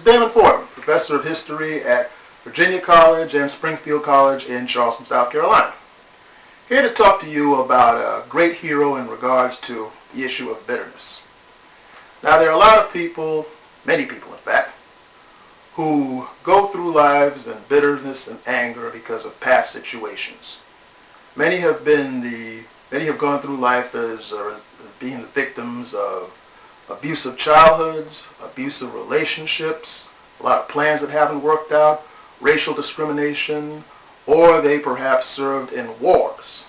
is Damon Fordham, Professor of History at Virginia College and Springfield College in Charleston, South Carolina. Here to talk to you about a great hero in regards to the issue of bitterness. Now, there are a lot of people, many people in fact, who go through lives in bitterness and anger because of past situations. Many have gone through life as being the victims of abusive childhoods, abusive relationships, a lot of plans that haven't worked out, racial discrimination, or they perhaps served in wars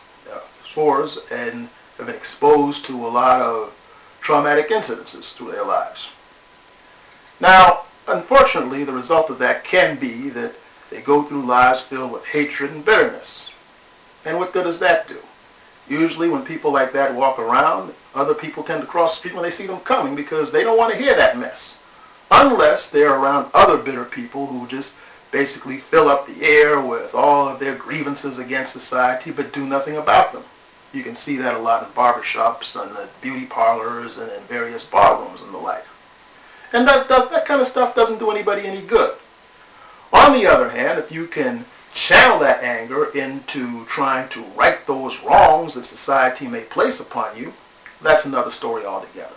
and have been exposed to a lot of traumatic incidences through their lives. Now, unfortunately, the result of that can be that they go through lives filled with hatred and bitterness. And what good does that do? Usually when people like that walk around, other people tend to cross the street when they see them coming because they don't want to hear that mess. Unless they're around other bitter people who just basically fill up the air with all of their grievances against society but do nothing about them. You can see that a lot in barbershops and the beauty parlors and in various bar rooms and the like. And that kind of stuff doesn't do anybody any good. On the other hand, if you can channel that anger into trying to right those wrongs that society may place upon you, that's another story altogether.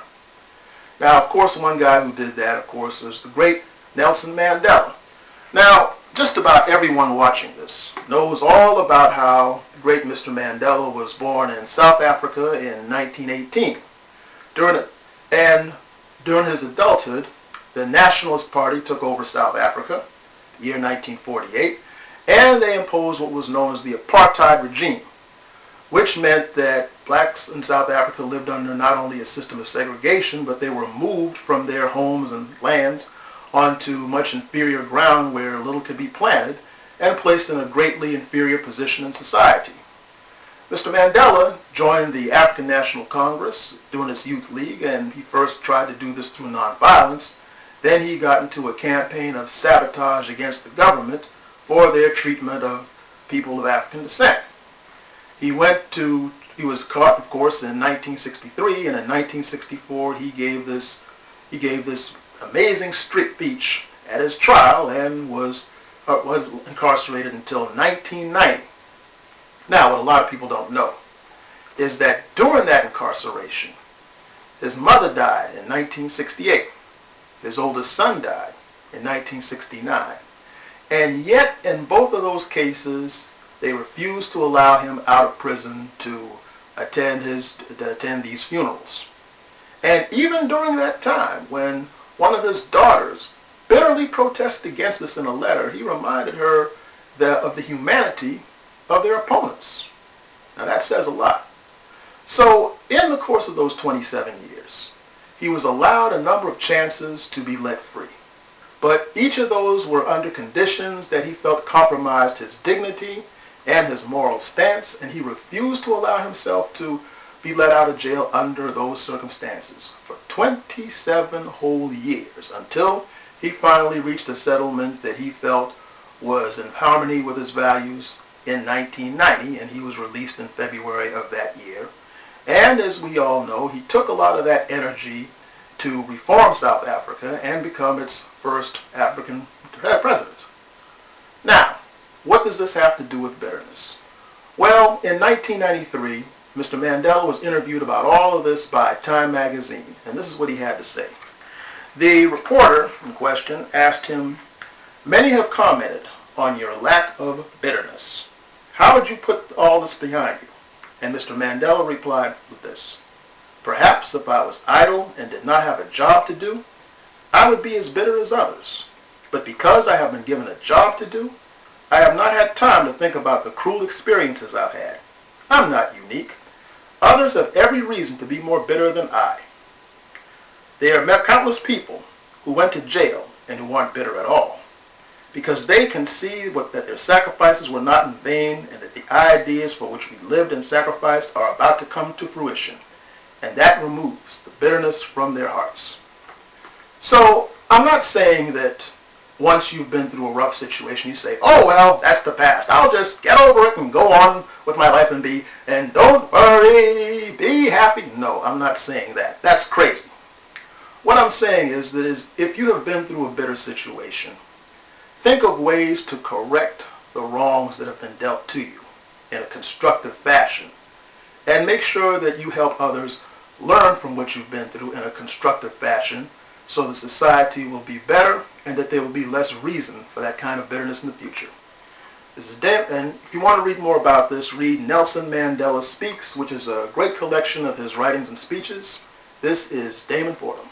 Now, of course, one guy who did that, of course, is the great Nelson Mandela. Now, just about everyone watching this knows all about how the great Mr. Mandela was born in South Africa in 1918. During his adulthood, the Nationalist Party took over South Africa, the year 1948, and they imposed what was known as the apartheid regime, which meant that blacks in South Africa lived under not only a system of segregation, but they were moved from their homes and lands onto much inferior ground where little could be planted and placed in a greatly inferior position in society. Mr. Mandela joined the African National Congress during its youth league, and he first tried to do this through nonviolence. Then he got into a campaign of sabotage against the government for their treatment of people of African descent. He was caught, of course, in 1963, and in 1964 he gave this amazing speech at his trial and was incarcerated until 1990. Now, what a lot of people don't know is that during that incarceration, his mother died in 1968. His oldest son died in 1969. And yet, in both of those cases, they refused to allow him out of prison to attend these funerals. And even during that time, when one of his daughters bitterly protested against this in a letter, he reminded her of the humanity of their opponents. Now that says a lot. So in the course of those 27 years, he was allowed a number of chances to be let free. But each of those were under conditions that he felt compromised his dignity and his moral stance, and he refused to allow himself to be let out of jail under those circumstances for 27 whole years until he finally reached a settlement that he felt was in harmony with his values in 1990, and he was released in February of that year. And as we all know, he took a lot of that energy to reform South Africa and become its first African president. Now, what does this have to do with bitterness? Well, in 1993, Mr. Mandela was interviewed about all of this by Time magazine, and this is what he had to say. The reporter in question asked him, "Many have commented on your lack of bitterness. How would you put all this behind you?" And Mr. Mandela replied with this: "Perhaps if I was idle and did not have a job to do, I would be as bitter as others. But because I have been given a job to do, I have not had time to think about the cruel experiences I've had. I'm not unique. Others have every reason to be more bitter than I. There are countless people who went to jail and who aren't bitter at all, because they can see that their sacrifices were not in vain and that the ideas for which we lived and sacrificed are about to come to fruition, and that removes the bitterness from their hearts." So I'm not saying that once you've been through a rough situation you say, "Oh well, that's the past. I'll just get over it and go on with my life and don't worry, be happy." No, I'm not saying that. That's crazy. What I'm saying is that if you have been through a bitter situation, think of ways to correct the wrongs that have been dealt to you in a constructive fashion, and make sure that you help others learn from what you've been through in a constructive fashion so the society will be better and that there will be less reason for that kind of bitterness in the future. This is Damon, and if you want to read more about this, read Nelson Mandela Speaks, which is a great collection of his writings and speeches. This is Damon Fordham.